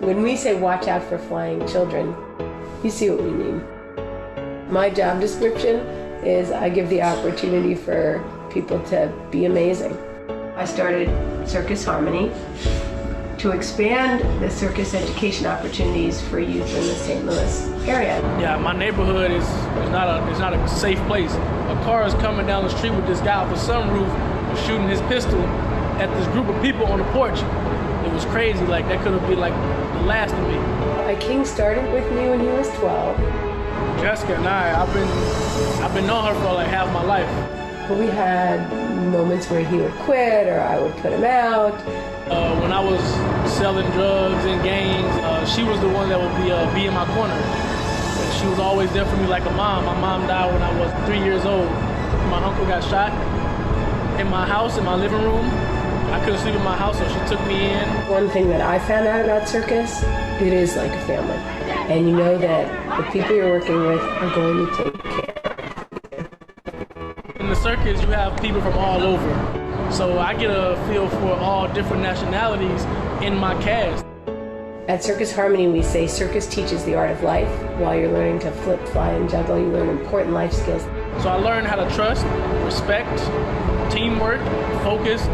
When we say watch out for flying children, you see what we mean. My job description is I give the opportunity for people to be amazing. I started Circus Harmony to expand the circus education opportunities for youth in the St. Louis area. Yeah, my neighborhood is not a safe place. A car is coming down the street with this guy off a sunroof shooting his pistol at this group of people on the porch. It was crazy. Like, that could have been like the last of me. Iking started with me when he was 12. Jessica and I've been knowing her for like half my life. But we had moments where he would quit or I would put him out. When I was selling drugs in gangs, she was the one that would be in my corner. And she was always there for me like a mom. My mom died when I was 3 years old. My uncle got shot in my house, in my living room. I couldn't sleep in my house, so she took me in. One thing that I found out about circus, it is like a family. And you know that the people you're working with are going to take care. In the circus, you have people from all over. So I get a feel for all different nationalities in my cast. At Circus Harmony, we say circus teaches the art of life. While you're learning to flip, fly, and juggle, you learn important life skills. So I learned how to trust, respect, teamwork, focus.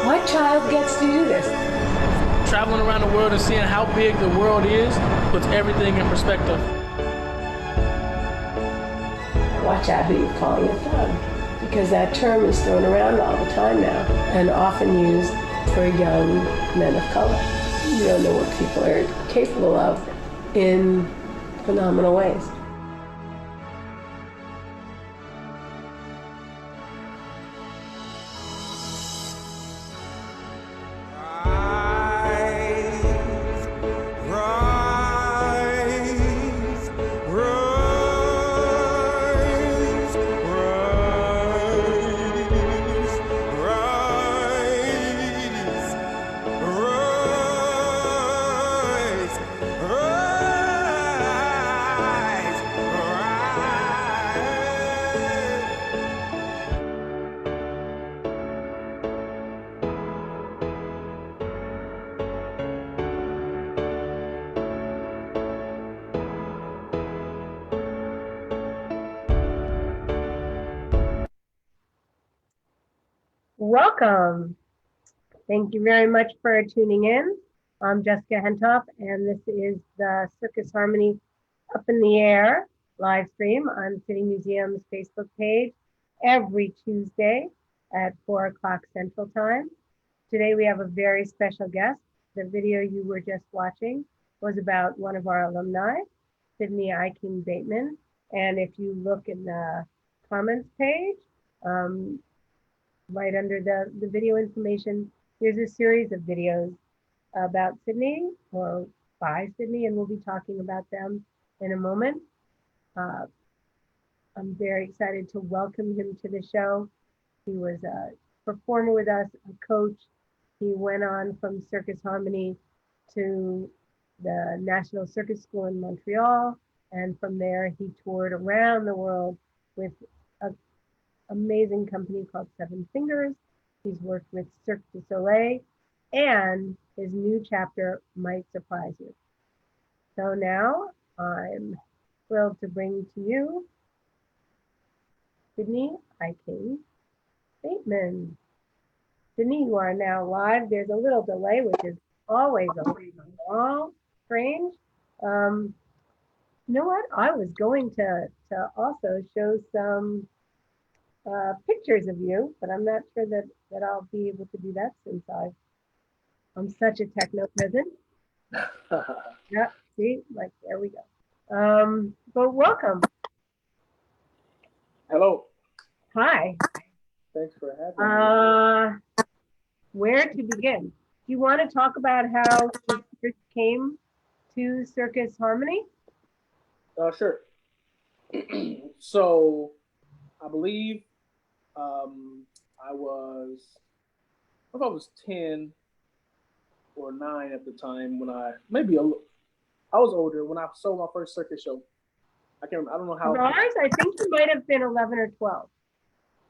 What child gets to do this? Traveling around the world and seeing how big the world is puts everything in perspective. Watch out who you're calling a thug, because that term is thrown around all the time now and often used for young men of color. You don't know what people are capable of in phenomenal ways. Welcome. Thank you very much for tuning in. I'm Jessica Hentoff, and this is the Circus Harmony Up in the Air live stream on City Museum's Facebook page every Tuesday at 4 o'clock Central Time. Today we have a very special guest. The video you were just watching was about one of our alumni, Sidney Iking Bateman. And if you look in the comments page, right under the video information, there's a series of videos about Sidney or by Sidney, and we'll be talking about them in a moment. I'm very excited to welcome him to the show. He was a performer with us, a coach. He went on from Circus Harmony to the National Circus School in Montreal, and from there he toured around the world with an amazing company called Seven Fingers. He's worked with Cirque du Soleil, and his new chapter might surprise you. So now I'm thrilled to bring to you Sidney Iking Bateman. Sidney, you are now live. There's a little delay, which is always all strange. You know what? I was going to also show some pictures of you, but I'm not sure that I'll be able to do that since I'm such a techno peasant. Yeah, see, like there we go. But welcome. Hello. Hi. Thanks for having me. Where to begin? Do you want to talk about how you came to Circus Harmony? Sure. So, I believe I was 10 or 9 at the time when I was older when I sold my first circus show. I can't remember. I don't know Of how. ours, I think you might have been 11 or 12.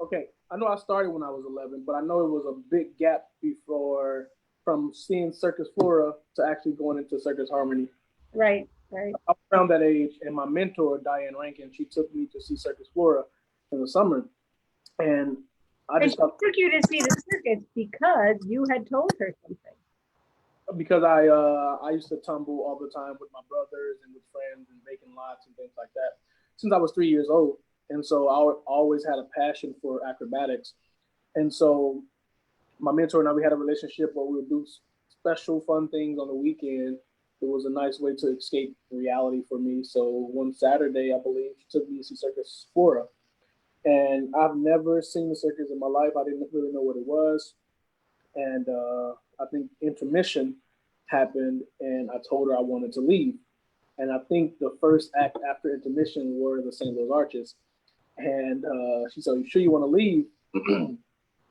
Okay, I know I started when I was 11, but I know it was a big gap before from seeing Circus Flora to actually going into Circus Harmony. Right. I was around that age, and my mentor, Diane Rankin, she took me to see Circus Flora in the summer. And she took you to see the circus because you had told her something. Because I used to tumble all the time with my brothers and with friends and making lots and things like that since I was 3 years old. And so I always had a passion for acrobatics. And so my mentor and I, we had a relationship where we would do special fun things on the weekend. It was a nice way to escape reality for me. So one Saturday, I believe, she took me to see Circus Flora. And I've never seen the circus in my life. I didn't really know what it was. And I think intermission happened, and I told her I wanted to leave. And I think the first act after intermission were the St. Louis Arches. And she said, "You sure you want to leave?"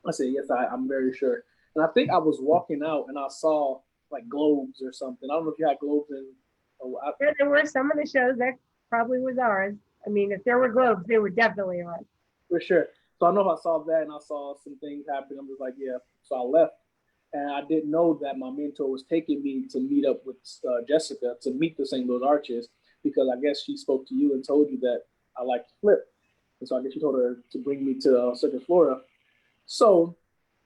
I said, "Yes, I'm very sure." And I think I was walking out, and I saw like globes or something. I don't know if you had globes in. Yeah, there were some of the shows that probably was ours. I mean, if there were globes, they were definitely ours. For sure. So I know if I saw that and I saw some things happening, I'm just like, yeah. So I left. And I didn't know that my mentor was taking me to meet up with Jessica to meet the St. Louis Arches, because I guess she spoke to you and told you that I like to flip. And so I guess she told her to bring me to Circus Florida. So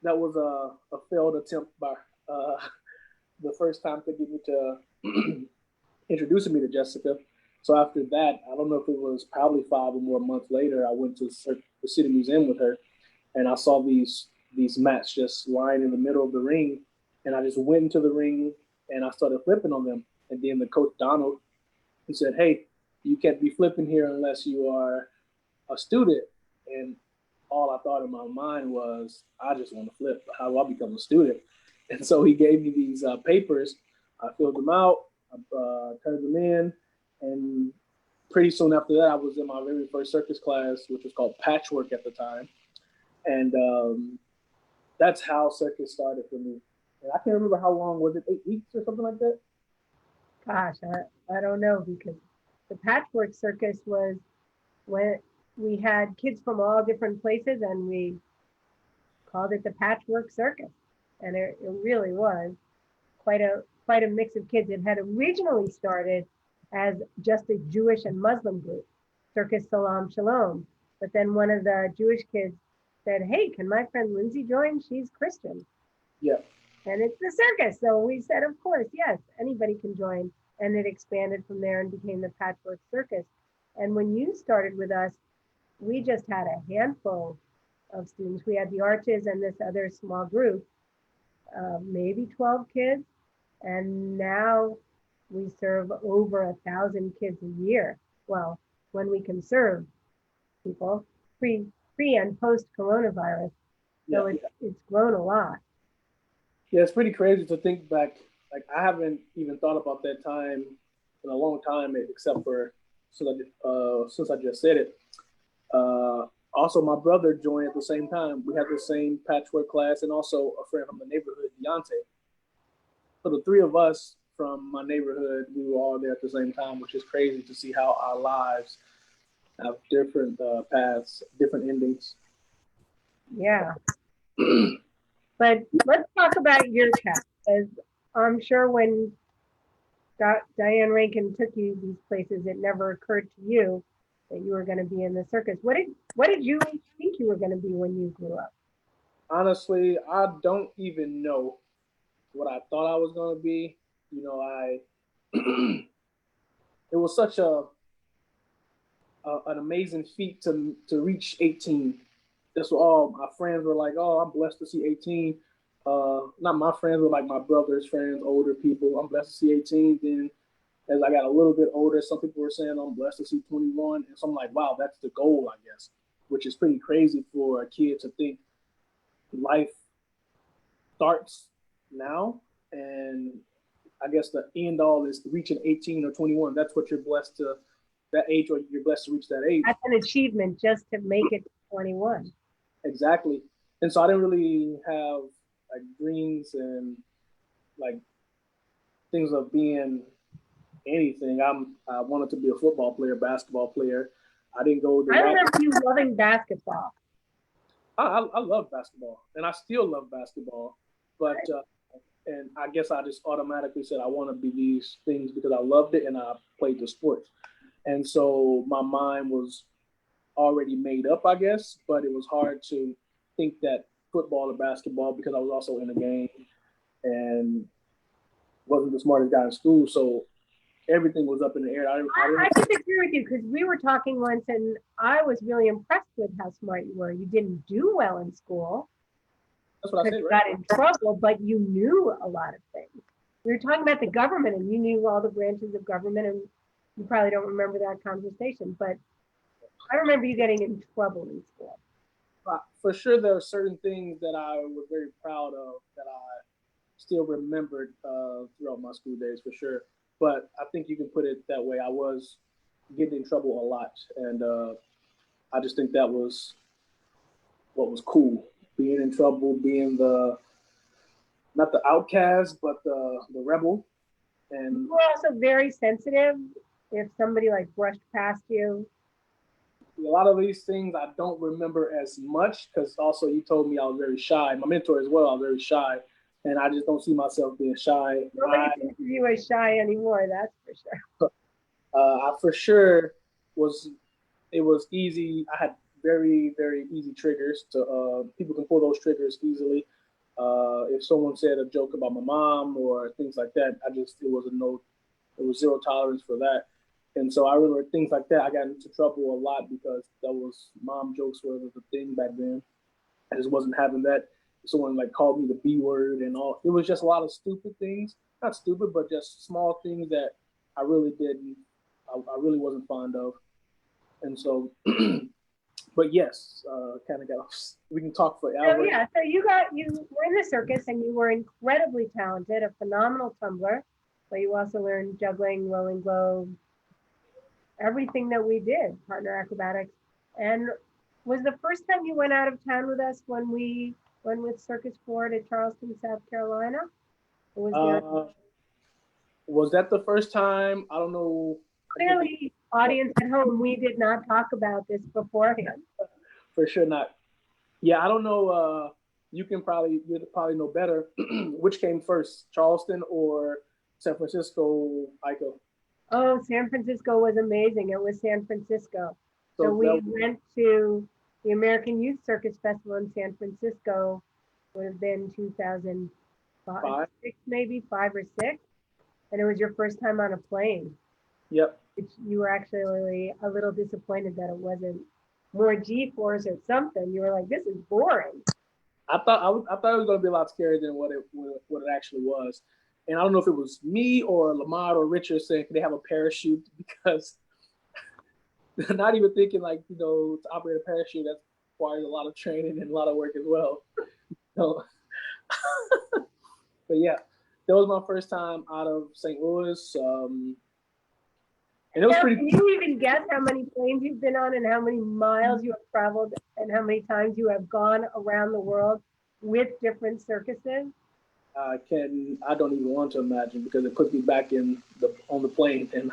that was a failed attempt by the first time to get me to introducing me to Jessica. So after that, I don't know if it was probably 5 or more months later, I went to the City Museum with her, and I saw these mats just lying in the middle of the ring, and I just went into the ring and I started flipping on them. And then the coach Donald, he said, "Hey, you can't be flipping here unless you are a student." And all I thought in my mind was, I just want to flip. How do I become a student? And so he gave me these papers. I filled them out, turned them in, and pretty soon after that, I was in my very first circus class, which was called Patchwork at the time. And that's how circus started for me. And I can't remember how long, was it 8 weeks or something like that? Gosh, I don't know, because the Patchwork Circus was when we had kids from all different places, and we called it the Patchwork Circus. And it really was quite a mix of kids. It had originally started as just a Jewish and Muslim group, Circus Salam Shalom. But then one of the Jewish kids said, "Hey, can my friend Lindsay join? She's Christian." Yeah. And it's the circus. So we said, of course, yes, anybody can join. And it expanded from there and became the Patchwork Circus. And when you started with us, we just had a handful of students. We had the Arches and this other small group, maybe 12 kids. And now we serve over 1,000 kids a year. Well, when we can serve people pre and post coronavirus. So yeah. it's grown a lot. Yeah, it's pretty crazy to think back. Like, I haven't even thought about that time in a long time, except for since I just said it. Also, my brother joined at the same time. We had the same patchwork class, and also a friend from the neighborhood, Deontay. So the three of us from my neighborhood, we were all there at the same time, which is crazy to see how our lives have different paths, different endings. Yeah. But let's talk about your path, as I'm sure when Diane Rankin took you these places, it never occurred to you that you were going to be in the circus. What did you think you were going to be when you grew up? Honestly, I don't even know what I thought I was going to be. You know, it was such an amazing feat to reach 18. That's what all my friends were like. "Oh, I'm blessed to see 18." Not my friends, but like my brother's friends, older people. "I'm blessed to see 18." Then as I got a little bit older, some people were saying, "I'm blessed to see 21." And so I'm like, wow, that's the goal, I guess, which is pretty crazy for a kid to think life starts now. And I guess the end all is reaching 18 or 21. That's what you're blessed to, that age, or you're blessed to reach that age. That's an achievement just to make it to 21. Exactly. And so I didn't really have like dreams and like things of being anything. I wanted to be a football player, basketball player. I didn't go the I route. remember you loving basketball. I love basketball, and I still love basketball. But and I guess I just automatically said I want to be these things because I loved it and I played the sport. And so my mind was already made up, I guess, but it was hard to think that football or basketball because I was also in a game and wasn't the smartest guy in school. So everything was up in the air. I disagree with you because we were talking once and I was really impressed with how smart you were. You didn't do well in school. That's what I said, You right? got in trouble, but you knew a lot of things. We were talking about the government and you knew all the branches of government and you probably don't remember that conversation, but I remember you getting in trouble in school. For sure, there are certain things that I was very proud of that I still remembered throughout my school days, for sure. But I think you can put it that way. I was getting in trouble a lot, and I just think that was what was cool. Being in trouble, being not the outcast, but the rebel. And you were also very sensitive if somebody like brushed past you. a lot of these things I don't remember as much because also you told me I was very shy. My mentor as well, I was very shy. And I just don't see myself being shy. Nobody thinks of you as shy anymore, that's for sure. I for sure it was easy. I had very, very easy triggers people can pull those triggers easily. If someone said a joke about my mom or things like that, it was zero tolerance for that. And so I remember things like that. I got into trouble a lot because that was mom jokes were the thing back then. I just wasn't having that. Someone like called me the B word and all. It was just a lot of stupid things. Not stupid, but just small things that I really really wasn't fond of. And so, but yes, kind of got off. We can talk for hours. So yeah, so you were in the circus and you were incredibly talented, a phenomenal tumbler, but you also learned juggling, rolling globe, everything that we did, partner acrobatics. And was the first time you went out of town with us when we went with Circus 4 to Charleston, South Carolina? Or was that the first time? I don't know. Clearly, audience at home, we did not talk about this beforehand. For sure not. Yeah, I don't know. You'd probably know better. Which came first, Charleston or San Francisco, Iking? Oh, San Francisco was amazing. It was San Francisco. So we went to the American Youth Circus Festival in San Francisco, would have been 2005, maybe 5 or 6. And it was your first time on a plane. Yep. You were actually a little disappointed that it wasn't more G-force or something. You were like, this is boring. I thought it was going to be a lot scarier than what it actually was. And I don't know if it was me or Lamar or Richard saying, can they have a parachute? Because not even thinking to operate a parachute, that requires a lot of training and a lot of work as well. So, but yeah, that was my first time out of St. Louis. And it was pretty. Can you even guess how many planes you've been on and how many miles you have traveled and how many times you have gone around the world with different circuses? I don't even want to imagine because it puts me back on the plane and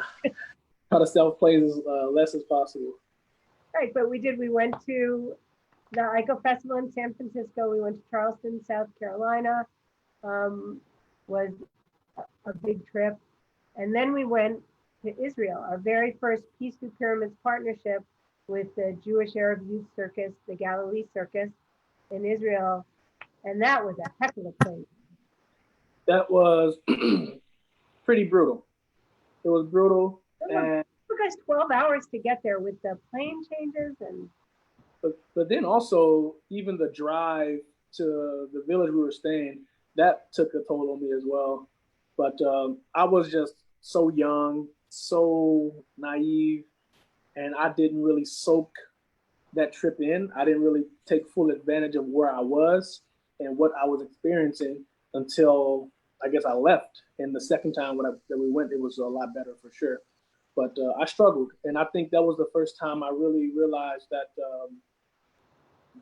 try to self-play as less as possible. Right, but we went to the ICO Festival in San Francisco. We went to Charleston, South Carolina, was a big trip. And then we went to Israel, our very first Peace Through Pyramids partnership with the Jewish Arab Youth Circus, the Galilee Circus in Israel. And that was a heck of a place. That was pretty brutal. It was brutal. It took us 12 hours to get there with the plane changes but then also even the drive to the village we were staying, that took a toll on me as well. But I was just so young, so naive, and I didn't really soak that trip in. I didn't really take full advantage of where I was and what I was experiencing until I guess I left. And the second time that we went, it was a lot better for sure. But I struggled. And I think that was the first time I really realized that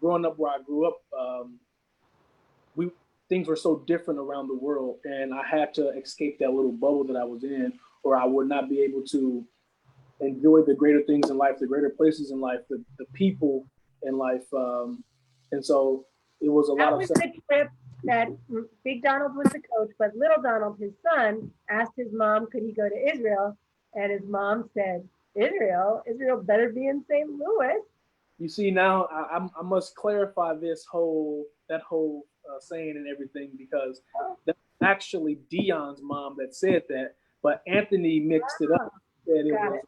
growing up where I grew up, things were so different around the world. And I had to escape that little bubble that I was in, or I would not be able to enjoy the greater things in life, the greater places in life, the people in life. And so it was a lot That of was the trip that Big Donald was the coach, but Little Donald, his son, asked his mom, could he go to Israel? And his mom said, Israel better be in St. Louis. You see, now I must clarify that whole saying and everything, because that's actually Dion's mom that said that, but Anthony mixed it up. Said it was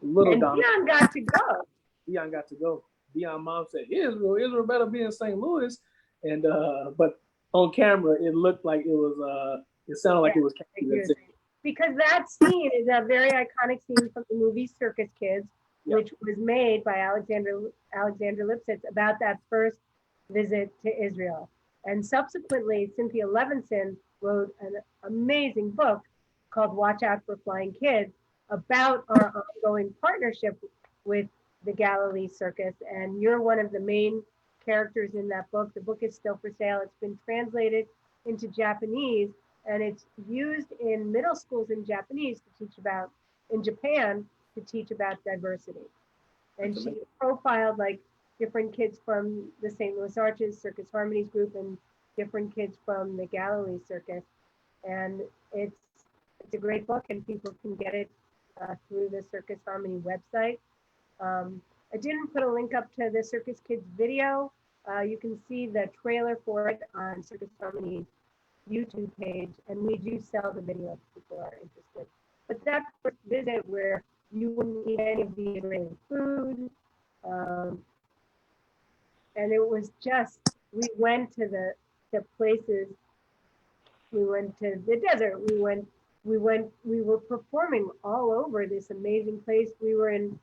Little Donald. Dion got to go. Dion got to go. Dion's mom said Israel better be in St. Louis, and but on camera it looked like it was it sounded like it was because that scene is a very iconic scene from the movie Circus Kids, which was made by Alexander Lipsitz about that first visit to Israel. And subsequently, Cynthia Levinson wrote an amazing book called Watch Out for Flying Kids about our ongoing partnership with the Galilee Circus. And you're one of the main characters in that book. The book is still for sale. It's been translated into Japanese, and it's used in middle schools in Japanese to teach about, in Japan, to teach about diversity. And she profiled like different kids from the St. Louis Arches, Circus Harmony's group, and different kids from the Galilee Circus. And it's a great book, and people can get it through the Circus Harmony website. I didn't put a link up to the Circus Kids video. You can see the trailer for it on Circus Harmony's YouTube page, and we do sell the video if people are interested. But that first visit where you wouldn't eat any of the Israeli food, and it was just, we went to the places, we went to the desert, we were performing all over this amazing place. We were in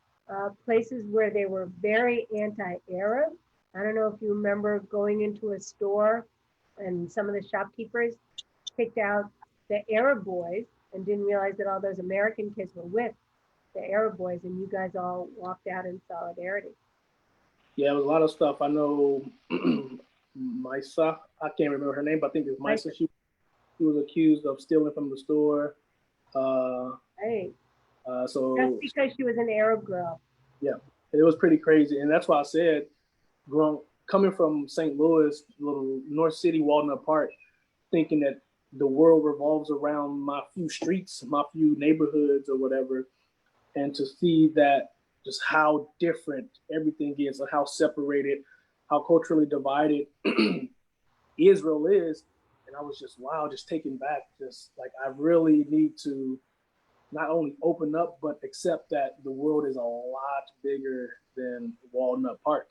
places where they were very anti-Arab. I don't know if you remember going into a store and some of the shopkeepers picked out the Arab boys and didn't realize that all those American kids were with the Arab boys, and you guys all walked out in solidarity. Yeah, it was a lot of stuff. I know Misa, I can't remember her name, but I think it's Misa. She was accused of stealing from the store. Right. So just because she was an Arab girl. Yeah, it was pretty crazy. And that's why I said, coming from St. Louis, little North City, Walnut Park, thinking that the world revolves around my few streets, my few neighborhoods or whatever, and to see that just how different everything is and how separated, how culturally divided Israel is. And I was just, wow, just taken back. Just like, I really need to not only open up, but accept that the world is a lot bigger than Walnut Park.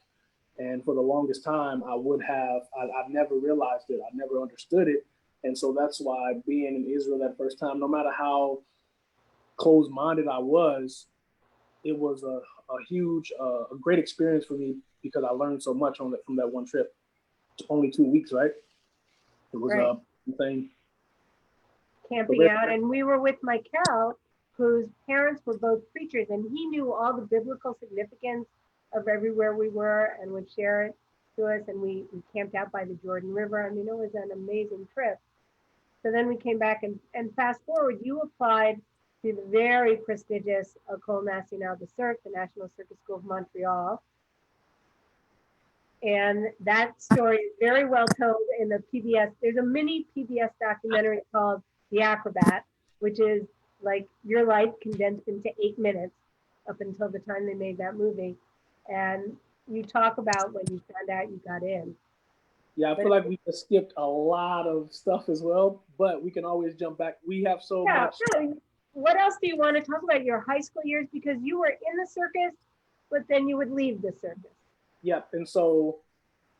And for the longest time, I've never realized it. I never understood it. And so that's why being in Israel that first time, no matter how closed-minded I was, it was a huge, a great experience for me because I learned so much from that one trip. Only 2 weeks, right? It was a thing. Camping out, and we were with Michael, whose parents were both preachers, and he knew all the biblical significance of everywhere we were and would share it to us. And we camped out by the Jordan River. I mean, it was an amazing trip. So then we came back and fast forward, you applied to the very prestigious École Nationale de Cirque, the National Circus School of Montreal. And that story is very well told in the PBS. There's a mini PBS documentary called The Acrobat, which is like your life condensed into 8 minutes up until the time they made that movie. And you talk about when you found out you got in. Yeah, I feel like we just skipped a lot of stuff as well, but we can always jump back. We have so much. Really. What else do you want to talk about your high school years? Because you were in the circus, but then you would leave the circus. Yeah, and so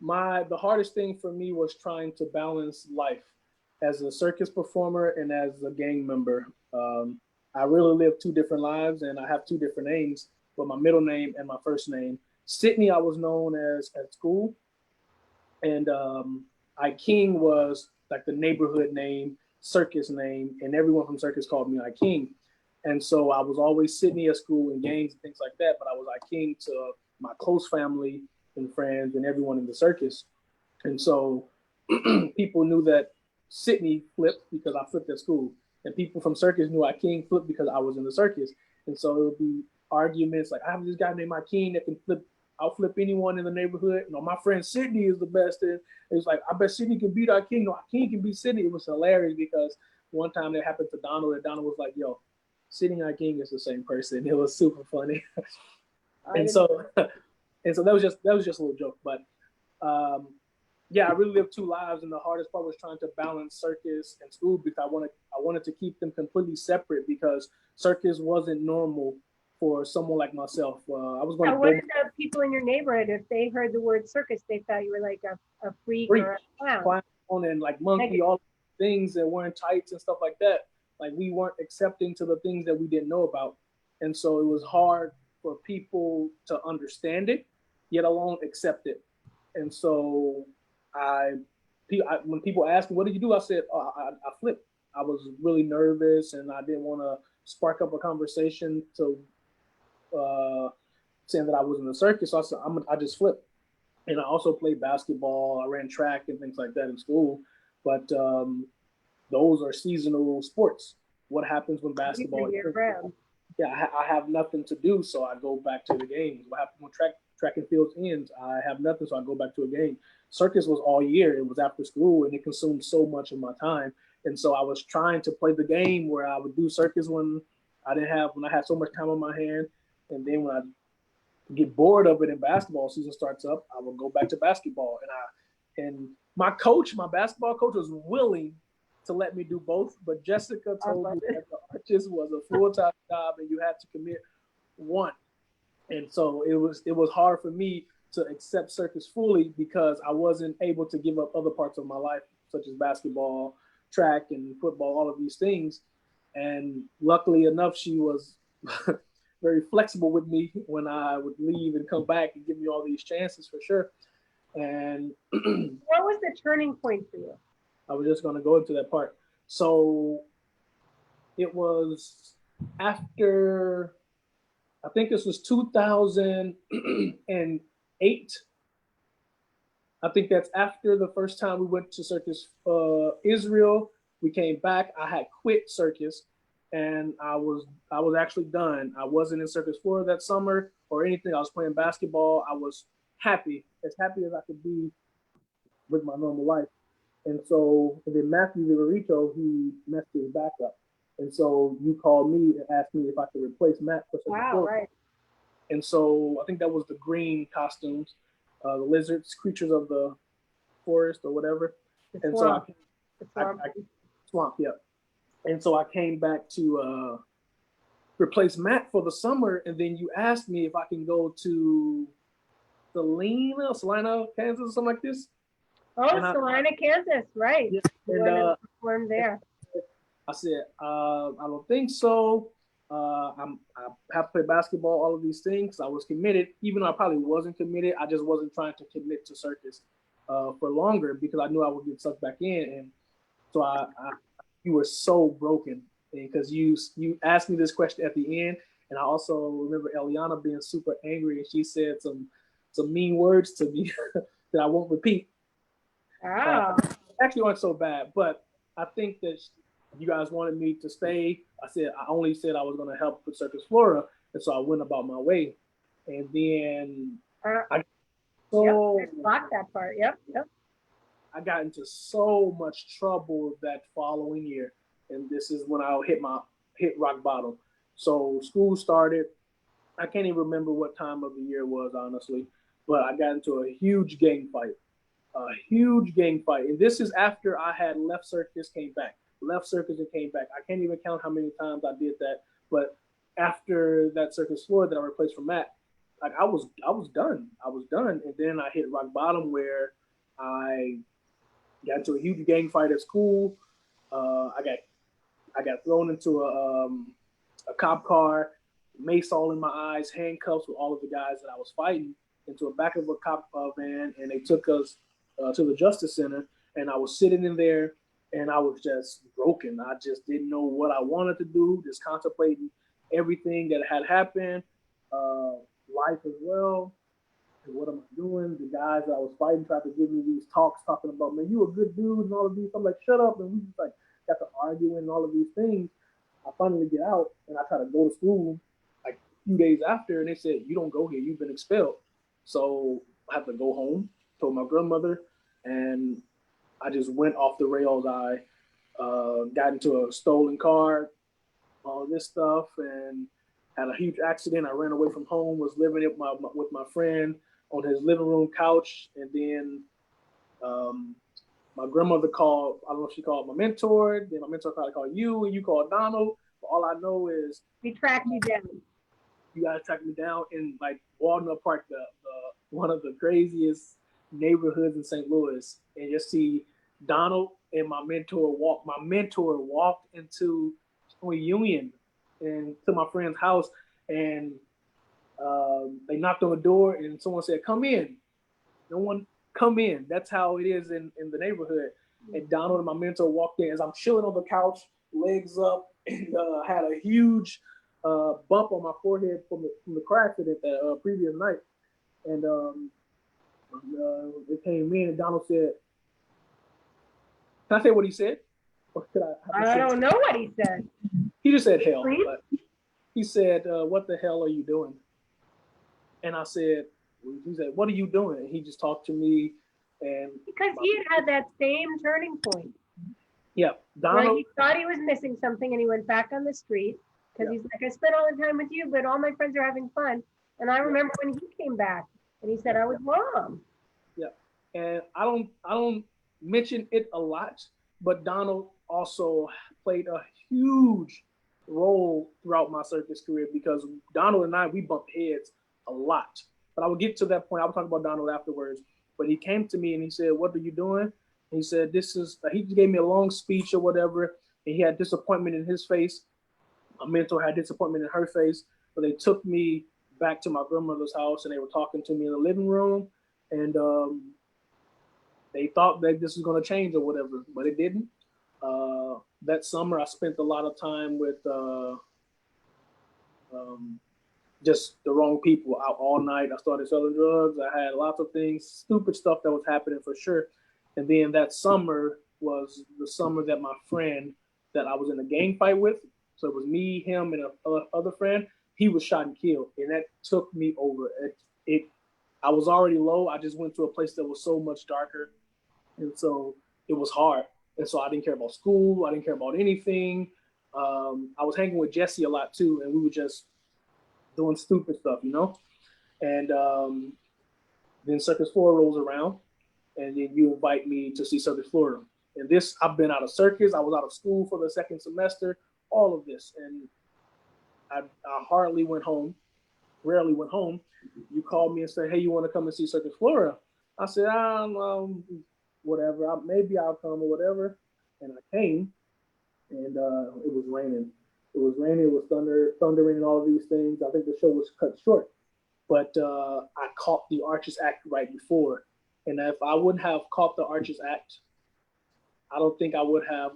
the hardest thing for me was trying to balance life as a circus performer and as a gang member. I really live 2 different lives, and I have 2 different names, but my middle name and my first name. Sidney, I was known as at school, and Iking was like the neighborhood name, circus name, and everyone from circus called me Iking. And so I was always Sidney at school in games and things like that, but I was Iking to my close family and friends and everyone in the circus. And so people knew that Sidney flipped because I flipped at school. and people from circus knew Iking flipped because I was in the circus. And so it would be arguments like, I have this guy named Iking that can flip. I'll flip anyone in the neighborhood. You know, my friend Sidney is the best. And it was like, I bet Sidney can beat Iking. No, Iking can beat Sidney. It was hilarious because one time it happened to Donald, and Donald was like, yo, Sidney and Iking is the same person. It was super funny. and so that was just a little joke. But yeah, I really lived two lives, and the hardest part was trying to balance circus and school because I wanted to keep them completely separate because circus wasn't normal for someone like myself. I was going. Now, what did the people in your neighborhood, if they heard the word circus, they thought you were like a freak or a clown and like monkey, all things that wearing tights and stuff like that. Like we weren't accepting to the things that we didn't know about, and so it was hard for people to understand it, yet alone accept it. And so when people asked me, what did you do? I said, I flipped. I was really nervous and I didn't want to spark up a conversation to saying that I was in the circus. So I said, I just flipped. And I also played basketball. I ran track and things like that in school. But those are seasonal sports. What happens when basketball? Yeah, I have nothing to do, so I go back to the games. What happens when track and field ends? I have nothing, so I go back to a game. Circus was all year. It was after school, and it consumed so much of my time. And so I was trying to play the game where I would do circus when I had so much time on my hand. And then when I get bored of it and basketball season starts up, I will go back to basketball. And my basketball coach was willing to let me do both, but Jessica told me that the artist was a full-time job and you had to commit one. And so it was hard for me to accept circus fully because I wasn't able to give up other parts of my life, such as basketball, track, and football, all of these things. And luckily enough, she was very flexible with me when I would leave and come back and give me all these chances for sure. And what was the turning point for you? I was just going to go into that part. So it was after, I think this was 2008. I think that's after the first time we went to Circus Israel. We came back. I had quit circus, and I was actually done. I wasn't in Circus Florida that summer or anything. I was playing basketball. I was happy as I could be with my normal life. And then Matthew Viverito, he messed his back up. And so you called me and asked me if I could replace Matt for Circus Florida. Right. And so I think that was the green costumes, the lizards, creatures of the forest or whatever. And swamp. Swamp, yeah. And so I came back to replace Matt for the summer. And then you asked me if I can go to Salina, Kansas, or something like this. Oh, Salina, Kansas, right. Yeah, and performed there. I said, I don't think so. I have to play basketball, all of these things. I was committed, even though I probably wasn't committed. I just wasn't trying to commit to circus for longer because I knew I would get sucked back in. And so you were so broken because you asked me this question at the end. And I also remember Eliana being super angry, and she said some mean words to me that I won't repeat. Actually weren't so bad, but I think that you guys wanted me to stay. I only said I was going to help with Circus Florida, and so I went about my way. And then blocked that part. Yep. I got into so much trouble that following year, and this is when I hit rock bottom. So school started. I can't even remember what time of the year it was, honestly, but I got into a huge gang fight. And this is after I had left circus, came back. Left circus and came back. I can't even count how many times I did that. But after that Circus Florida that I replaced for Matt, like I was done. And then I hit rock bottom where I got into a huge gang fight at school. I got thrown into a cop car, mace all in my eyes, handcuffs with all of the guys that I was fighting into the back of a cop van, and they took us to the Justice Center. And I was sitting in there, and I was just broken. I just didn't know what I wanted to do, just contemplating everything that had happened, life as well. And what am I doing? The guys that I was fighting tried to give me these talks talking about, man, you a good dude and all of these. I'm like, shut up. And we just like got to arguing and all of these things. I finally get out and I try to go to school like a few days after, and they said, "You don't go here. You've been expelled." So I have to go home. Told my grandmother, and I just went off the rails. I got into a stolen car, all this stuff, and had a huge accident. I ran away from home. Was living with my friend on his living room couch, and then my grandmother called. I don't know if she called my mentor. Then my mentor probably called you, and you called Donald. But all I know is We tracked you down. you guys tracked me down in like Walnut Park, the one of the craziest neighborhoods in St. Louis, and you see Donald and my mentor walk. My mentor walked into Union and to my friend's house, and they knocked on the door, and someone said, "Come in." No one come in. That's how it is in the neighborhood. And Donald and my mentor walked in as I'm chilling on the couch, legs up, and had a huge bump on my forehead from the car accident that previous night. And they came in, and Donald said, "Can I say what he said? Or could I don't know what he said. He just said hell. Please? But he said, "What the hell are you doing?" And I said, he said, "What are you doing?" And he just talked to me. And Because he had that same turning point. yeah, Where Donald. he thought he was missing something and he went back on the street because he's like, I spent all the time with you, but all my friends are having fun. And I remember when he came back and he said, I was wrong. Yeah. And I don't mention it a lot, but Donald also played a huge role throughout my circus career because Donald and I, we bumped heads a lot. But I will get to that point. I will talk about Donald afterwards. But he came to me and he said, "What are you doing?" And he said, he gave me a long speech or whatever. And he had disappointment in his face. My mentor had disappointment in her face. But they took me back to my grandmother's house and they were talking to me in the living room. And they thought that this was going to change or whatever, but it didn't. That summer, I spent a lot of time with just the wrong people out all night. I started selling drugs. I had lots of things, stupid stuff that was happening for sure. And then that summer was the summer that my friend that I was in a gang fight with. So it was me, him, and other friend. He was shot and killed. And that took me over. I was already low. I just went to a place that was so much darker. And so it was hard. And so I didn't care about school. I didn't care about anything. I was hanging with Jesse a lot too. And we were just doing stupid stuff, you know? And then Circus Florida rolls around. And then you invite me to see Circus Florida. And this, I've been out of circus. I was out of school for the second semester, all of this. And I hardly went home, rarely went home. You called me and said, "Hey, you want to come and see Circus Florida?" I said, whatever, maybe I'll come or whatever. And I came, and it was raining. It was raining, it was thundering and all of these things. I think the show was cut short. But I caught the Arches Act right before. And if I wouldn't have caught the Arches Act, I don't think I would have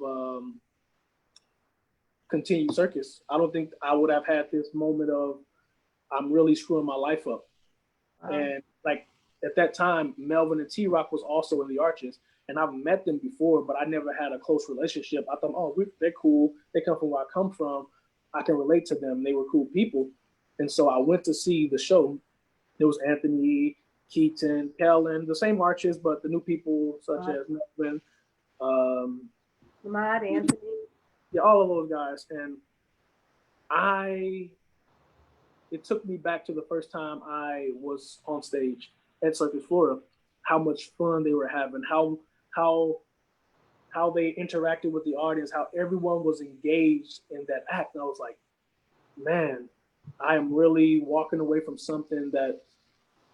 continued circus. I don't think I would have had this moment of I'm really screwing my life up. And like at that time, Melvin and T-Rock was also in the Arches, and I've met them before, but I never had a close relationship. I thought, oh, they're cool. They come from where I come from. I can relate to them. They were cool people. And so I went to see the show. There was Anthony, Keaton, Kellen, the same Arches, but the new people such as Melvin, Ahmad, Anthony. Yeah, all of those guys. And it took me back to the first time I was on stage at Circus Florida, how much fun they were having, how they interacted with the audience, how everyone was engaged in that act. And I was like, man, I am really walking away from something that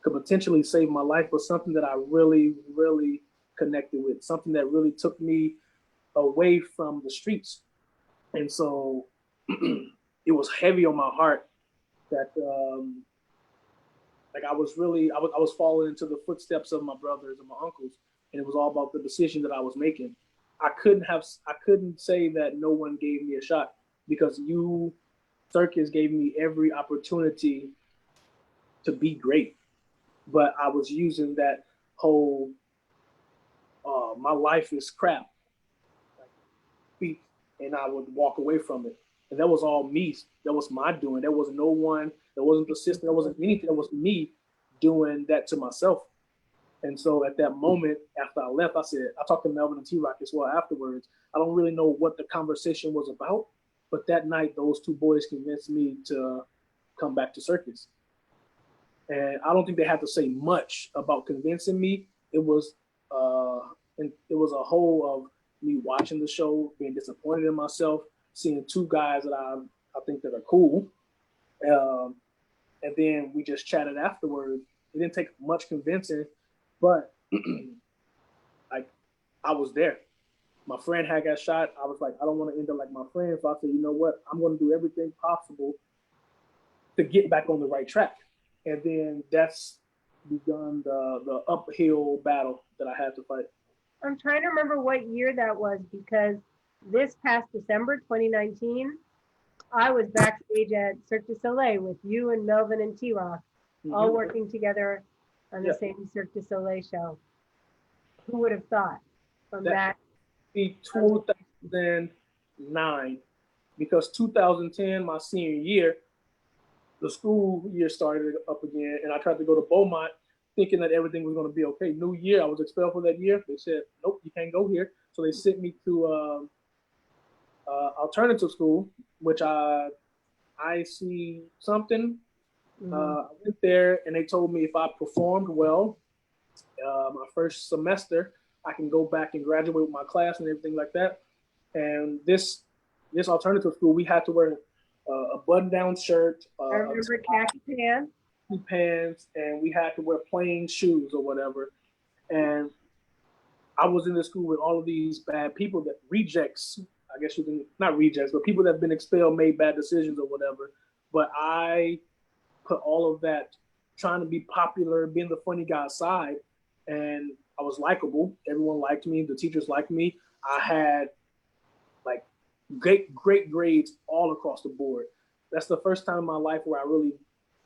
could potentially save my life, but something that I really, really connected with, something that really took me away from the streets. And so it was heavy on my heart that like I was falling into the footsteps of my brothers and my uncles, and it was all about the decision that I was making. I couldn't say that no one gave me a shot, because Circus gave me every opportunity to be great, but I was using that whole my life is crap. Like, and I would walk away from it. And that was all me. That was my doing. There was no one, there wasn't the system, there wasn't anything. That was me doing that to myself. And so at that moment, after I left, I said, I talked to Melvin and T-Rock as well afterwards. I don't really know what the conversation was about, but that night, those two boys convinced me to come back to circus. And I don't think they had to say much about convincing me. It was a whole of me watching the show, being disappointed in myself, seeing two guys that I think that are cool. And then we just chatted afterwards. It didn't take much convincing, but I was there. My friend had got shot. I was like, I don't want to end up like my friend. So I said, you know what? I'm going to do everything possible to get back on the right track. And then that's begun the uphill battle that I had to fight. I'm trying to remember what year that was, because this past December 2019, I was backstage at Cirque du Soleil with you and Melvin and T-Rock, all working together on the same Cirque du Soleil show. Who would have thought from that? 2009, because 2010, my senior year, the school year started up again, and I tried to go to Beaumont thinking that everything was going to be okay. New year, I was expelled for that year. They said, nope, you can't go here. So they sent me to alternative school, which I see something. I went there, and they told me if I performed well my first semester, I can go back and graduate with my class and everything like that. And this alternative school, we had to wear a button-down shirt, I remember khaki pants, and we had to wear plain shoes or whatever. And I was in the school with all of these bad people, that rejects, I guess you can, not rejects, but people that have been expelled, made bad decisions or whatever. But I put all of that, trying to be popular, being the funny guy aside, and I was likable. Everyone liked me. The teachers liked me. I had like great grades all across the board. That's the first time in my life where I really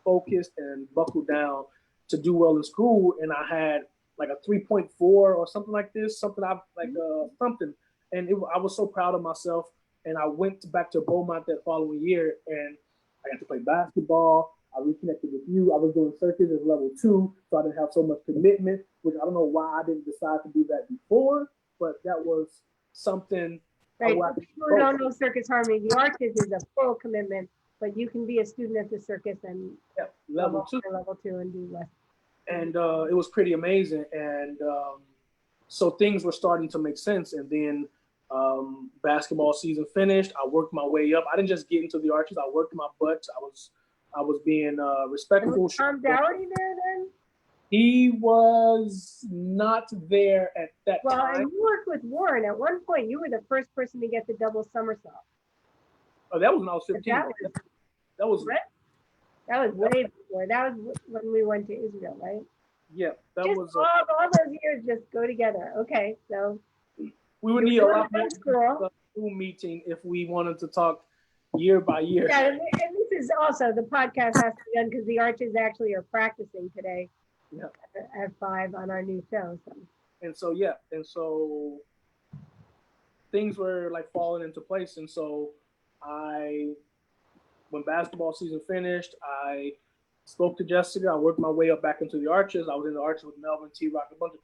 focused and buckled down to do well in school. And I had like a 3.4 or something like this, something. And I was so proud of myself. And I went back to Beaumont that following year, and I got to play basketball. I reconnected with you. I was doing circus as level 2, so I didn't have so much commitment, which I don't know why I didn't decide to do that before, but that was something. Right. People who don't know Circus Harmony, the Arches is a full commitment, but you can be a student at the circus and level 2 and do less. And it was pretty amazing. And so things were starting to make sense. And then basketball season finished. I worked my way up. I didn't just get into the Arches. I worked my butt. I was being respectful. Was Tom Dougherty there then? He was not there at that time. Well, and you worked with Warren. At one point, you were the first person to get the double somersault. Oh, that was when I was 15. That was way before. That was when we went to Israel, right? Yeah, that just was. All those years just go together. Okay, so. We would need a lot more Zoom meeting if we wanted to talk year by year. Yeah, and this is also, the podcast has to be done because the Arches actually are practicing today at 5 on our new show. So things were like falling into place. And so when basketball season finished, I spoke to Jessica. I worked my way up back into the Arches. I was in the Arches with Melvin, T-Rock, a bunch of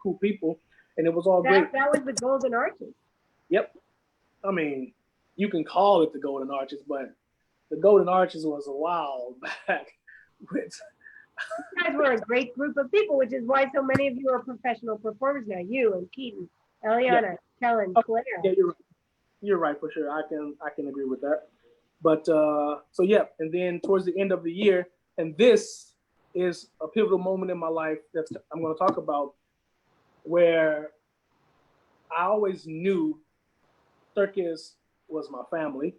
cool people. And it was all great. That was the Golden Arches. Yep. I mean, you can call it the Golden Arches, but the Golden Arches was a while back. You guys were a great group of people, which is why so many of you are professional performers now. You and Keaton, Eliana, Kellen, Claire. Yeah, you're right for sure. I can agree with that. But and then towards the end of the year, and this is a pivotal moment in my life that I'm going to talk about, where I always knew circus was my family.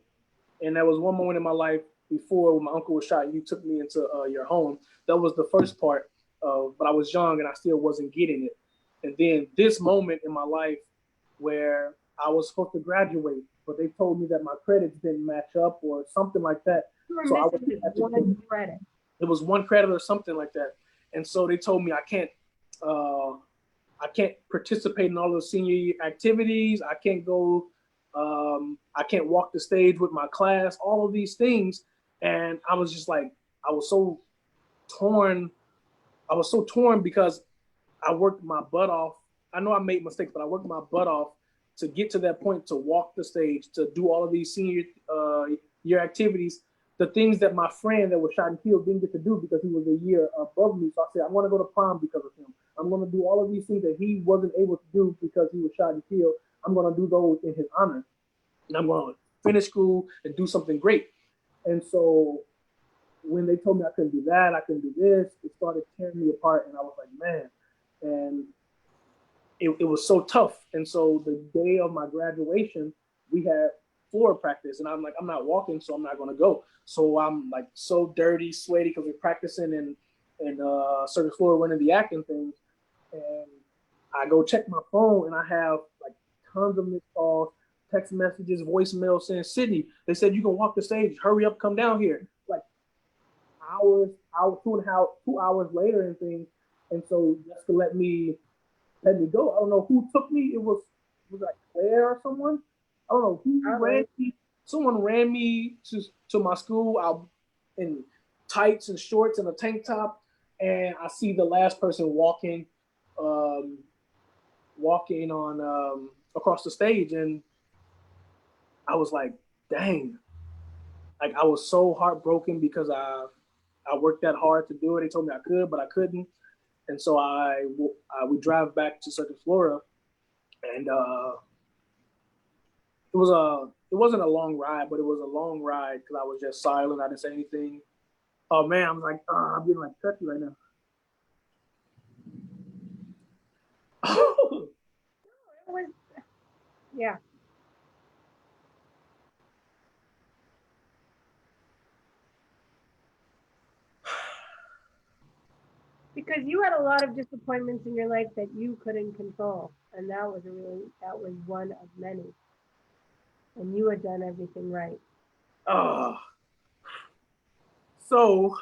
And there was one moment in my life before when my uncle was shot, you took me into your home. That was the first part but I was young and I still wasn't getting it. And then this moment in my life where I was supposed to graduate, but they told me that my credits didn't match up or something like that. So I was one credit. It was one credit or something like that. And so they told me I can't participate in all the senior activities. I can't go I can't walk the stage with my class, all of these things. And I was just like, I was so torn. I was so torn because I worked my butt off. I know I made mistakes, but I worked my butt off to get to that point, to walk the stage, to do all of these senior year activities, the things that my friend that was shot and killed didn't get to do because he was a year above me. So I said, I want to go to prom because of him. I'm going to do all of these things that he wasn't able to do because he was shot and killed. I'm going to do those in his honor. And I'm going to finish school and do something great. And so when they told me I couldn't do that, I couldn't do this, it started tearing me apart. And I was like, man. And it was so tough. And so the day of my graduation, we had floor practice. And I'm like, I'm not walking, so I'm not going to go. So I'm like so dirty, sweaty, because we're practicing in circus floor, running the acting things. And I go check my phone, and I have like tons of missed calls, text messages, voicemail saying, Sidney, they said you can walk the stage. Hurry up, come down here. Like hours, 2 hours later and things. And so just to let me go. I don't know who took me. It was like Claire or someone. I don't know who ran me. Someone ran me to my school out in tights and shorts and a tank top, and I see the last person walking on across the stage, and I was like, dang. Like I was so heartbroken because I worked that hard to do it. They told me I could, but I couldn't. And so we drive back to Circus Florida, and it wasn't a long ride, but it was a long ride because I was just silent. I didn't say anything. Oh man, I'm like, I'm getting like touchy right now. It was, yeah. Because you had a lot of disappointments in your life that you couldn't control, and that was one of many. And you had done everything right. So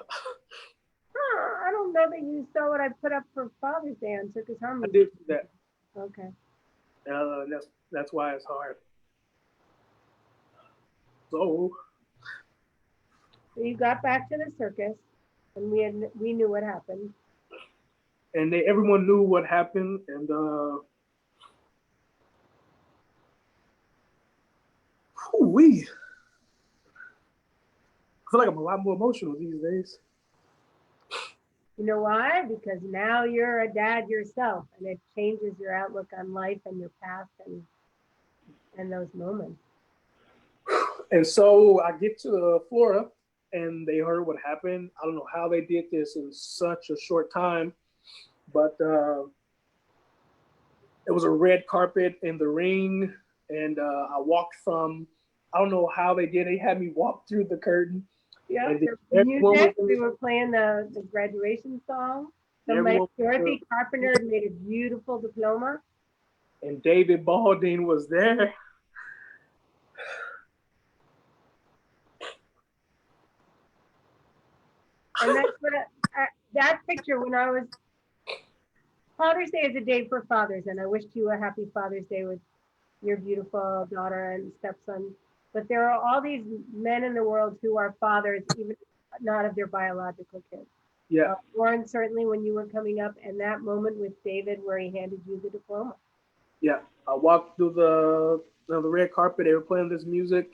I don't know that you saw what I put up for Father's Day on Circus Harmony. I did that. Okay. That's why it's hard. So you got back to the circus, and we knew what happened. And everyone knew what happened, and I feel like I'm a lot more emotional these days. You know why? Because now you're a dad yourself, and it changes your outlook on life and your past and those moments. And so I get to Florida, and they heard what happened. I don't know how they did this in such a short time, but it was a red carpet in the ring, and I walked from, I don't know how they did. They had me walk through the curtain. Yeah, music, we were playing the graduation song. So Dorothy Carpenter had made a beautiful diploma. And David Balding was there. And that's what that picture when I was, Father's Day is a day for fathers, and I wished you a happy Father's Day with your beautiful daughter and stepson. But there are all these men in the world who are fathers, even not of their biological kids. Yeah. Warren, certainly when you were coming up, and that moment with David where he handed you the diploma. Yeah, I walked through the red carpet. They were playing this music.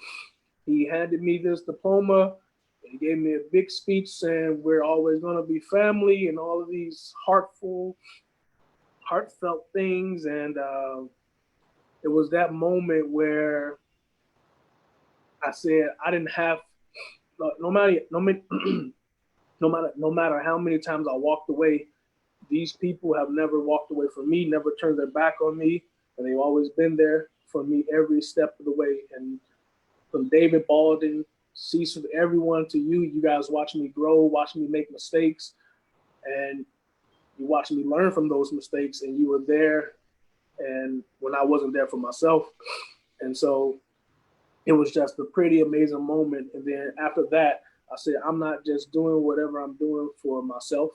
He handed me this diploma. He gave me a big speech saying we're always going to be family and all of these heartfelt things. And it was that moment where I said I didn't have no matter how many times I walked away, these people have never walked away from me, never turned their back on me, and they've always been there for me every step of the way. And from David Balding, Cecil, everyone to you guys watching me grow, watching me make mistakes, and you watching me learn from those mistakes, and you were there and when I wasn't there for myself. And so it was just a pretty amazing moment. And then after that, I said, I'm not just doing whatever I'm doing for myself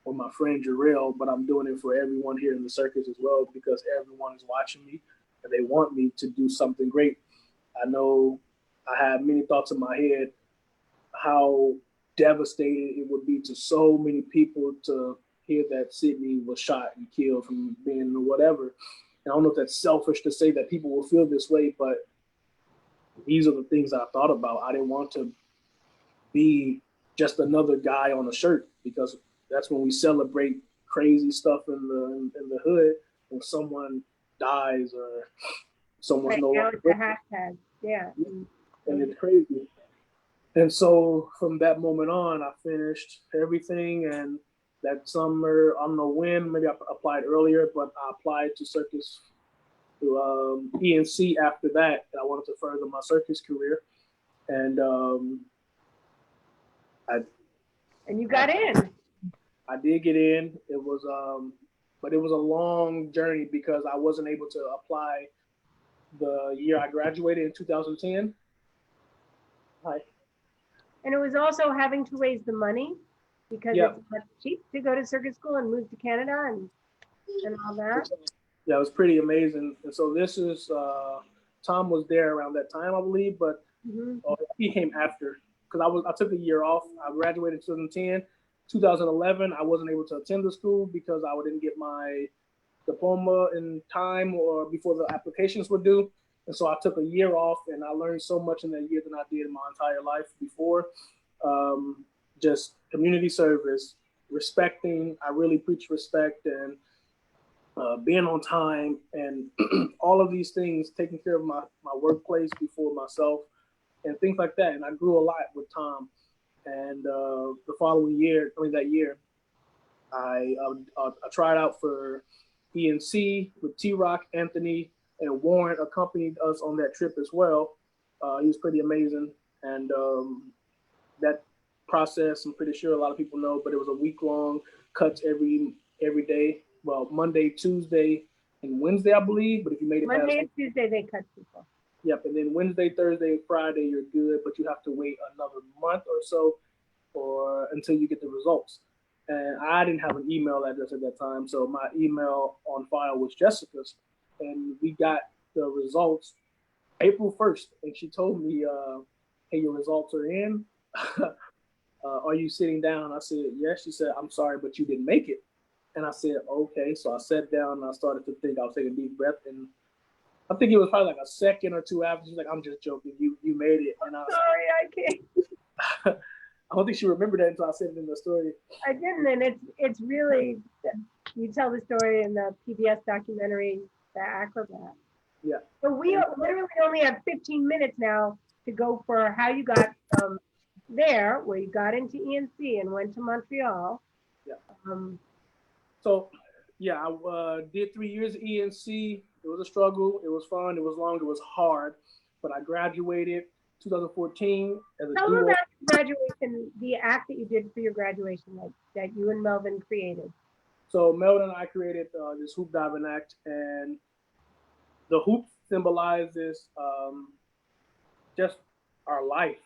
or my friend Jarrell, but I'm doing it for everyone here in the circus as well, because everyone is watching me and they want me to do something great. I know I had many thoughts in my head how devastated it would be to so many people to hear that Sidney was shot and killed from being whatever. And I don't know if that's selfish to say that people will feel this way, but these are the things I thought about. I didn't want to be just another guy on a shirt, because that's when we celebrate crazy stuff in the hood, when someone dies or someone's Right no now longer it's a hashtag. Yeah. and it's crazy. And so from that moment on, I finished everything. And that summer, I don't know when, maybe I applied earlier, but I applied to Circus, to ENC after that. I wanted to further my circus career. And And you got in. I did get in. It was, but it was a long journey because I wasn't able to apply the year I graduated in 2010. Hi. And it was also having to raise the money because Yeah. it's not cheap to go to circus school and move to Canada and all that. Yeah, it was pretty amazing. And so this is, Tom was there around that time, I believe, but he came after, because I took a year off. I graduated in 2010. 2011, I wasn't able to attend the school because I didn't get my diploma in time or before the applications were due. And so I took a year off, and I learned so much in that year than I did in my entire life before. Just community service, respecting. I really preach respect, and being on time, and all of these things, taking care of my workplace before myself, and things like that. And I grew a lot with Tom. And the following year, that year, I tried out for ENC with T-Rock, Anthony, and Warren accompanied us on that trip as well. He was pretty amazing. And that process, I'm pretty sure a lot of people know, but it was a week-long, cuts every day. Well, Monday, Tuesday, and Wednesday, I believe. But if you made it Monday past and Tuesday, they cut people. Yep, and then Wednesday, Thursday, and Friday, you're good, but you have to wait another month or so or until you get the results. And I didn't have an email address at that time, so my email on file was Jessica's. And we got the results April 1st, and she told me, hey, your results are in. Are you sitting down? I said, yes. She said, I'm sorry, but you didn't make it. And I said, okay. So I sat down and I started to think. I was taking a deep breath, and I think it was probably like a second or two after. She's like, I'm just joking. You made it. And I was, sorry, I can't. I don't think she remembered that until I said it in the story. I didn't, and it's really, you tell the story in the PBS documentary, The Acrobat. Yeah. So we literally only have 15 minutes now to go for how you got from there, where you got into ENC and went to Montreal. Yeah. So, yeah, I did 3 years at ENC. It was a struggle. It was fun. It was long. It was hard. But I graduated 2014 as a Tell duo. me about graduation, the act that you did for your graduation, like that you and Melvin created. So Melvin and I created this hoop diving act, and the hoop symbolizes just our life.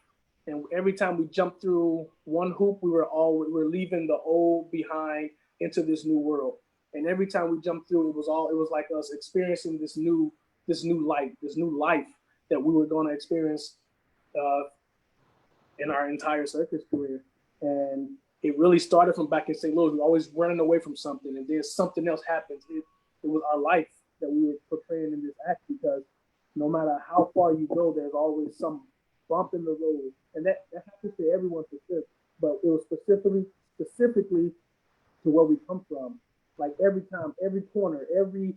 And every time we jumped through one hoop, we were leaving the old behind into this new world. And every time we jumped through, it was like us experiencing this new life that we were going to experience in our entire circus career. And it really started from back in St. Louis. We were always running away from something, and then something else happens. It was our life that we were portraying in this act, because no matter how far you go, there's always some bump in the road. And that happens to everyone for sure. But it was specifically to where we come from. Like every time, every corner, every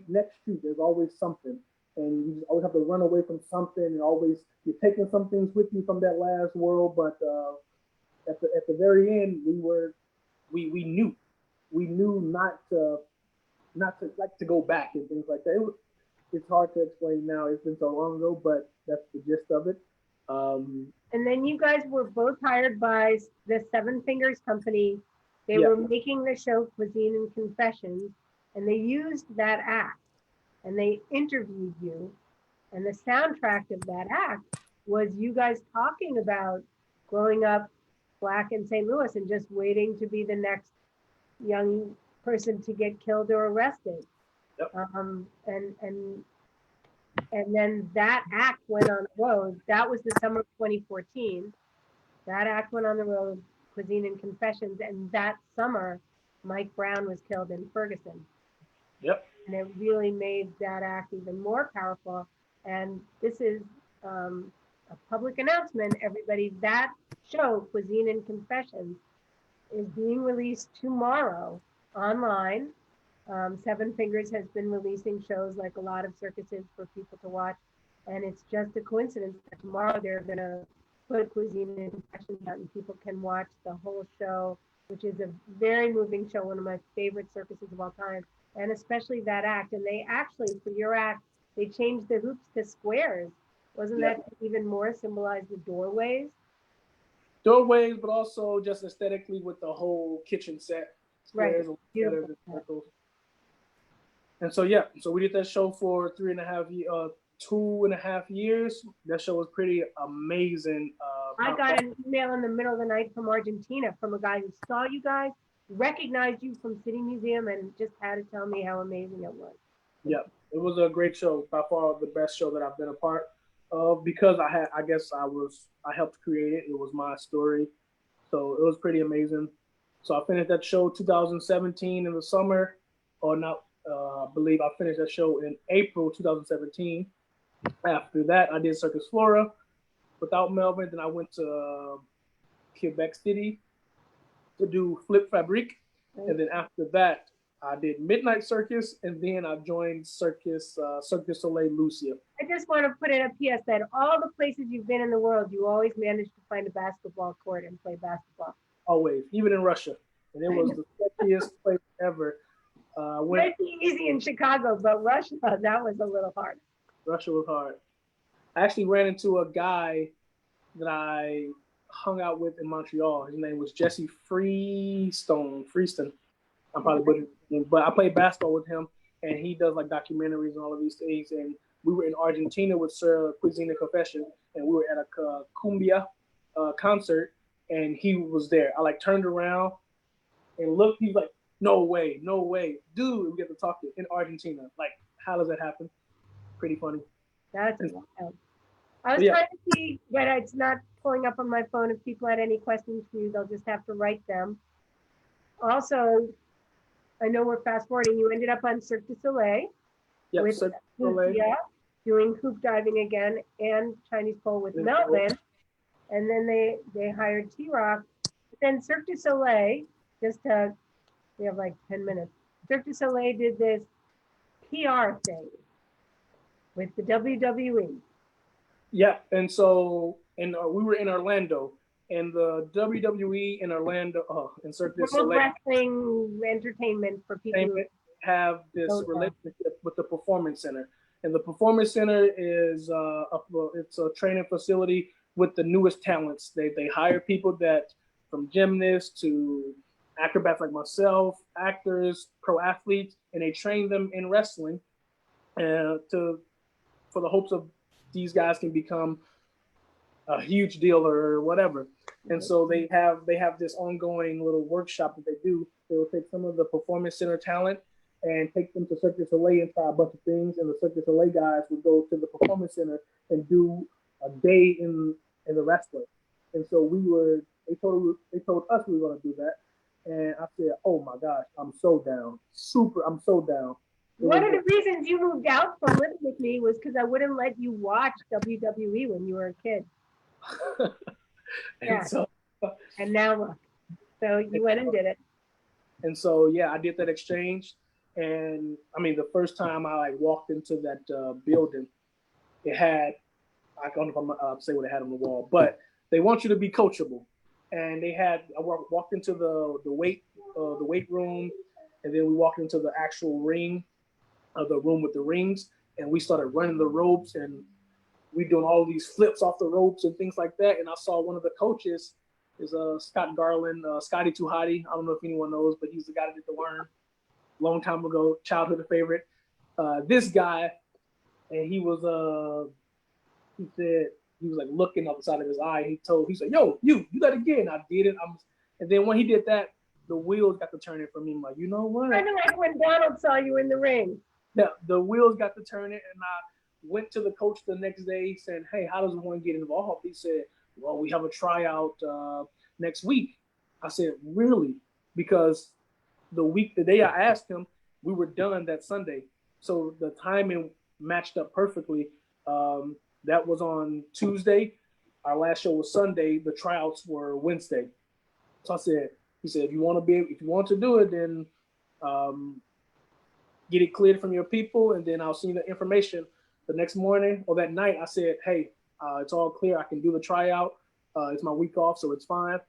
next street, there's always something. And you always have to run away from something, and always you're taking some things with you from that last world. But at the very end, we knew not to like to go back and things like that. It's hard to explain now. It's been so long ago, but that's the gist of it. And then you guys were both hired by the Seven Fingers Company. They were making the show Cuisine and Confessions, and they used that act, and they interviewed you. And the soundtrack of that act was you guys talking about growing up Black in St. Louis and just waiting to be the next young person to get killed or arrested. Yep. And And then that act went on the road. That was the summer of 2014. That act went on the road, Cuisine and Confessions. And that summer, Mike Brown was killed in Ferguson. Yep. And it really made that act even more powerful. And this is a public announcement, everybody. That show, Cuisine and Confessions, is being released tomorrow online. Seven Fingers has been releasing shows like a lot of circuses for people to watch. And it's just a coincidence that tomorrow they're going to put Cuisine and Confessions out and people can watch the whole show, which is a very moving show, one of my favorite circuses of all time. And especially that act. And they actually, for your act, they changed the hoops to squares. Wasn't that even more symbolize the doorways? Doorways, but also just aesthetically with the whole kitchen set. Squares, Right. better than circles. And so, yeah, so we did that show for 2.5 years. That show was pretty amazing. I got an email in the middle of the night from Argentina from a guy who saw you guys, recognized you from City Museum, and just had to tell me how amazing it was. Yeah, it was a great show. By far the best show that I've been a part of because I helped create it. It was my story. So it was pretty amazing. So I finished that show 2017 in the summer, or not. I believe I finished that show in April 2017. After that, I did Circus Flora without Melvin. Then I went to Quebec City to do Flip Fabrique. And then after that, I did Midnight Circus. And then I joined Cirque du Soleil Lucia. I just want to put in a PS that all the places you've been in the world, you always manage to find a basketball court and play basketball. Always, even in Russia. And it was the sketchiest place ever. Might be easy in Chicago, but Russia, that was a little hard. Russia was hard. I actually ran into a guy that I hung out with in Montreal. His name was Jesse Freeston. I'm probably putting it, but I played basketball with him, and he does like documentaries and all of these things. And we were in Argentina with Sir Cuisine and Confession, and we were at a cumbia concert, and he was there. I like turned around and looked. He was like, no way, dude. We get to talk to in Argentina. Like, how does that happen? Pretty funny. That's wild. I was trying to see, but it's not pulling up on my phone. If people had any questions for you, they'll just have to write them. Also, I know we're fast forwarding. You ended up on Cirque du Soleil. Yeah, with Cirque du Soleil. Doing hoop diving again and Chinese pole with Melvin. And then they hired T-Rock. Then Cirque du Soleil, we have like 10 minutes. Cirque du Soleil did this PR thing with the WWE. Yeah, and so we were in Orlando, and the WWE in Orlando, in Cirque du Soleil, wrestling entertainment for people who have this relationship with the Performance Center, and the Performance Center is it's a training facility with the newest talents. They hire people that from gymnasts to acrobats like myself, actors, pro athletes, and they train them in wrestling for the hopes of these guys can become a huge deal or whatever. And so they have this ongoing little workshop that they do. They will take some of the Performance Center talent and take them to Cirque du Soleil and try a bunch of things. And the Cirque du Soleil guys would go to the Performance Center and do a day in the wrestling. And so they told us we were going to do that. And I said, oh my gosh, I'm so down. I'm so down. One of the reasons you moved out from living with me was because I wouldn't let you watch WWE when you were a kid. And now look. So you went and did it. And so, yeah, I did that exchange. And I mean, the first time I walked into that building, it had, I don't know if I'm going to say what it had on the wall, but they want you to be coachable. And I walked into the weight room, and then we walked into the actual ring, the room with the rings, and we started running the ropes, and we doing all these flips off the ropes and things like that. And I saw one of the coaches is Scott Garland, Scotty Too Hottie. I don't know if anyone knows, but he's the guy that did the worm long time ago, childhood favorite. This guy, and he said he was like looking up the side of his eye. He said, "Yo, you that again." I did it. And then when he did that, the wheels got to turning for me. I'm like, you know what? Kind of like when Donald saw you in the ring. Yeah, the wheels got to turning, and I went to the coach the next day saying, hey, how does one get involved? He said, well, we have a tryout next week. I said, really? Because the day I asked him, we were done that Sunday. So the timing matched up perfectly. That was on Tuesday. Our last show was Sunday. The tryouts were Wednesday. So I said, he said, if you want to do it, then get it cleared from your people, and then I'll send you the information. The next morning or that night, I said, hey, it's all clear. I can do the tryout. It's my week off, so it's fine.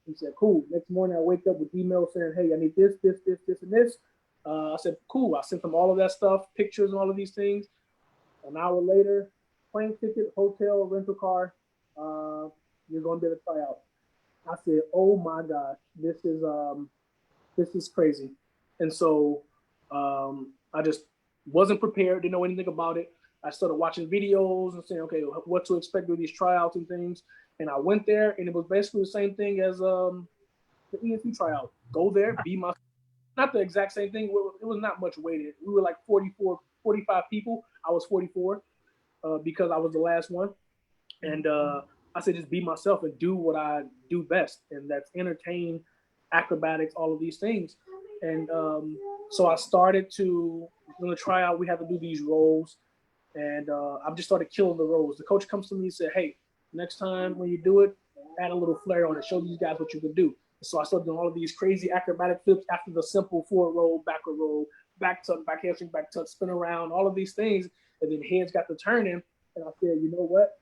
He said, cool. Next morning, I wake up with emails saying, hey, I need this, and this. I said, cool. I sent them all of that stuff, pictures and all of these things. An hour later, plane ticket, hotel, rental car, you're going to be able to try out. I said, oh my gosh, this is crazy. And so I just wasn't prepared, didn't know anything about it. I started watching videos and saying, okay, what to expect with these tryouts and things. And I went there, and it was basically the same thing as the ENT tryout. Go there, be my, not the exact same thing. It was not much weighted. We were like 45 people. I was 44 because I was the last one. And I said, just be myself and do what I do best. And that's entertain, acrobatics, all of these things. And so I started to, in the tryout, we had to do these roles. And I've just started killing the roles. The coach comes to me and said, hey, next time when you do it, add a little flair on it. Show these guys what you can do. So I started doing all of these crazy acrobatic flips after the simple forward roll, backward roll, back tuck, back hamstring, back tuck, spin around, all of these things. And then heads got to turning. And I said, you know what?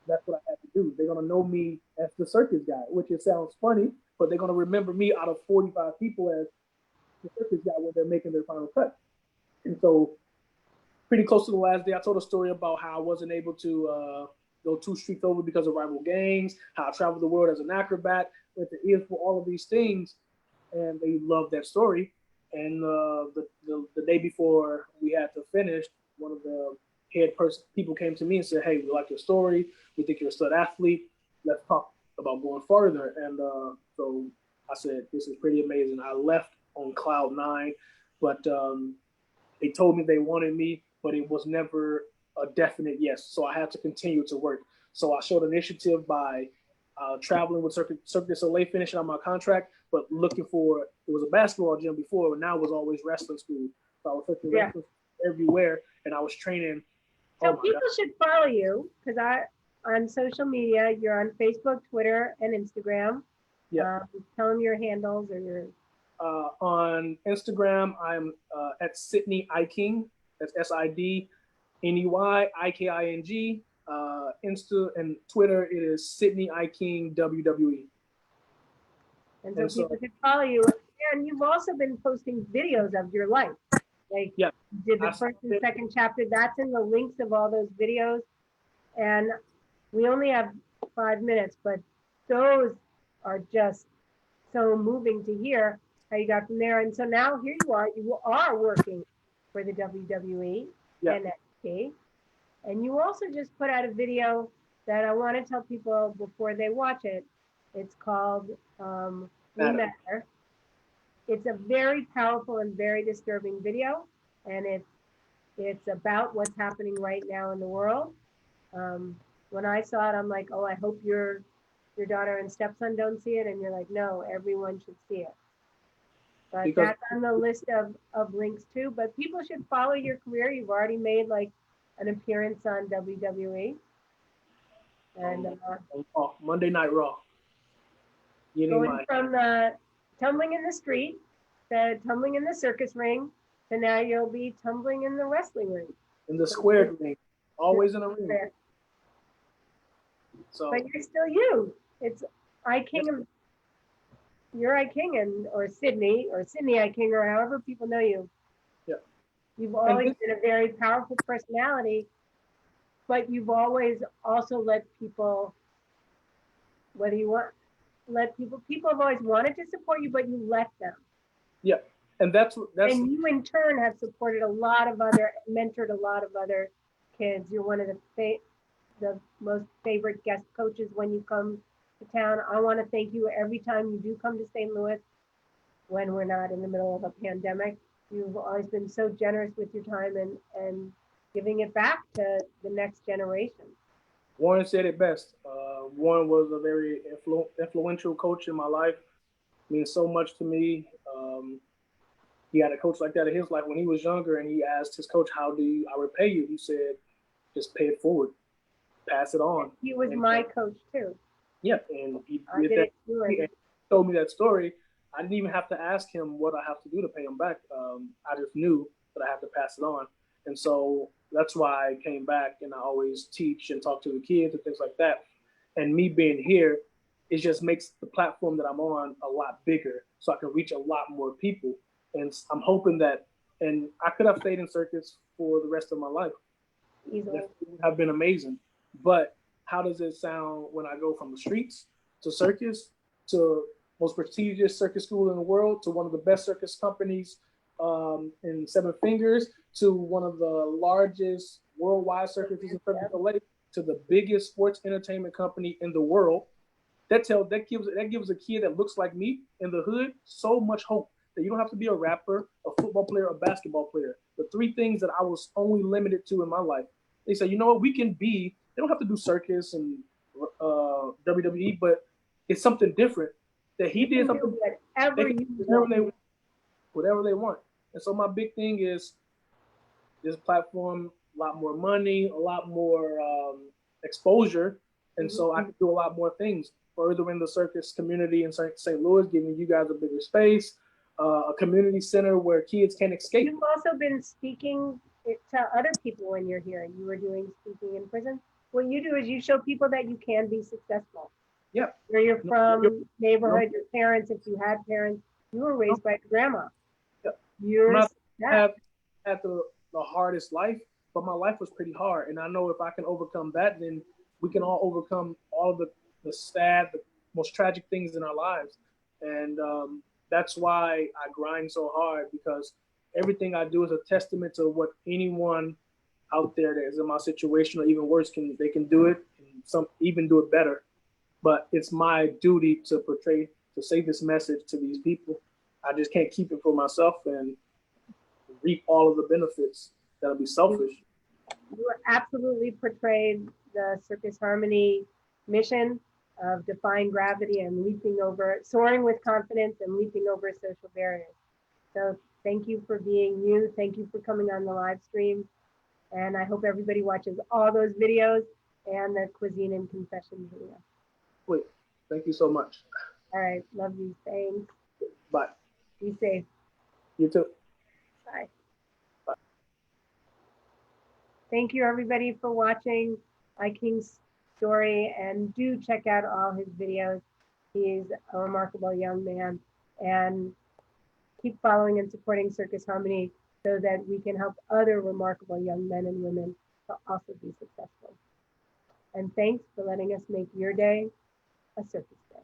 That's what I have to do. They're going to know me as the circus guy, which it sounds funny, but they're going to remember me out of 45 people as the circus guy when they're making their final cut. And so pretty close to the last day, I told a story about how I wasn't able to go 2 streets over because of rival gangs, how I traveled the world as an acrobat, went to ears for all of these things, and they loved that story. And the day before we had to finish, one of the head people came to me and said, hey, we like your story. We think you're a stud athlete. Let's talk about going farther. And so I said, this is pretty amazing. I left on cloud 9, but they told me they wanted me, but it was never a definite yes. So I had to continue to work. So I showed initiative by traveling with Circus LA, finishing on my contract, but looking for, it was a basketball gym before, but now it was always wrestling school. So I was searching wrestling everywhere, and I was training. So people should follow you because on social media, you're on Facebook, Twitter, and Instagram. Yeah. Tell them your handles or your. On Instagram, I'm at Sidney Iking. That's SIDNEY IKING. Insta and Twitter, it is Sidney Iking WWE. And so people can follow you. And you've also been posting videos of your life. Like you did the first and second chapter. That's in the links of all those videos. And we only have 5 minutes, but those are just so moving to hear how you got from there. And so now here you are working for the WWE, NXT. And you also just put out a video that I want to tell people before they watch it. It's called We Matter. It's a very powerful and very disturbing video. And it's about what's happening right now in the world. When I saw it, I'm like, oh, I hope your daughter and stepson don't see it. And you're like, no, everyone should see it. But that's on the list of links too. But people should follow your career. You've already made like an appearance on WWE. And Monday Night Raw. Going from the tumbling in the street, to tumbling in the circus ring, to now you'll be tumbling in the wrestling ring. In the square ring. Always in a ring. So, but you're still you. It's Iking. You're Iking or Sidney Iking or however people know you. Yeah. You've always been a very powerful personality, but you've always also let people, people have always wanted to support you, but you let them. Yeah. And that's and you in turn have supported mentored a lot of other kids. You're one of the most favorite guest coaches when you come to town. I want to thank you every time you do come to St. Louis when we're not in the middle of a pandemic. You've always been so generous with your time and giving it back to the next generation. Warren said it best. Warren was a very influential coach in my life. Means so much to me. He had a coach like that in his life when he was younger, and he asked his coach, "How do I repay you?" He said, "Just pay it forward, pass it on." He was my coach too. Yeah, and he did that. it too, He told me that story. I didn't even have to ask him what I have to do to pay him back. I just knew that I have to pass it on, and so that's why I came back, and I always teach and talk to the kids and things like that. And me being here, it just makes the platform that I'm on a lot bigger, so I can reach a lot more people. And I'm hoping that, and I could have stayed in circus for the rest of my life. Easily. It would have been amazing. But how does it sound when I go from the streets to circus to most prestigious circus school in the world to one of the best circus companies in Seven Fingers to one of the largest worldwide circuses in Circus LA to the biggest sports entertainment company in the world? That gives a kid that looks like me in the hood so much hope that you don't have to be a rapper, a football player, a basketball player. The three things that I was only limited to in my life. They say, you know what, we can be. They don't have to do circus and WWE, but it's something different. That he did something. Whatever they want. And so my big thing is this platform, a lot more money, a lot more exposure, and so I can do a lot more things. Furthering the circus community in St. Louis, giving you guys a bigger space, a community center where kids can escape. You've also been speaking to other people when you're here. You were doing speaking in prison. What you do is you show people that you can be successful. Yeah. Where you're from, neighborhood, your parents, if you had parents, you were raised by your grandma. Yeah. You're had the hardest life, but my life was pretty hard. And I know if I can overcome that, then we can all overcome all of the sad, the most tragic things in our lives. And that's why I grind so hard, because everything I do is a testament to what anyone out there that is in my situation or even worse they can do it, and some even do it better. But it's my duty to say this message to these people. I just can't keep it for myself and reap all of the benefits. That'll be selfish. You absolutely portrayed the Circus Harmony mission of defying gravity and soaring with confidence and leaping over social barriers. So thank you for being you. Thank you for coming on the live stream. And I hope everybody watches all those videos and the Cuisine and Confession video. Wait, thank you so much. All right, love you. Thanks. Bye. Be safe. You too. Bye. Bye. Thank you everybody for watching Iking's story, and do check out all his videos. He's a remarkable young man, and keep following and supporting Circus Harmony so that we can help other remarkable young men and women to also be successful. And thanks for letting us make your day a circus day.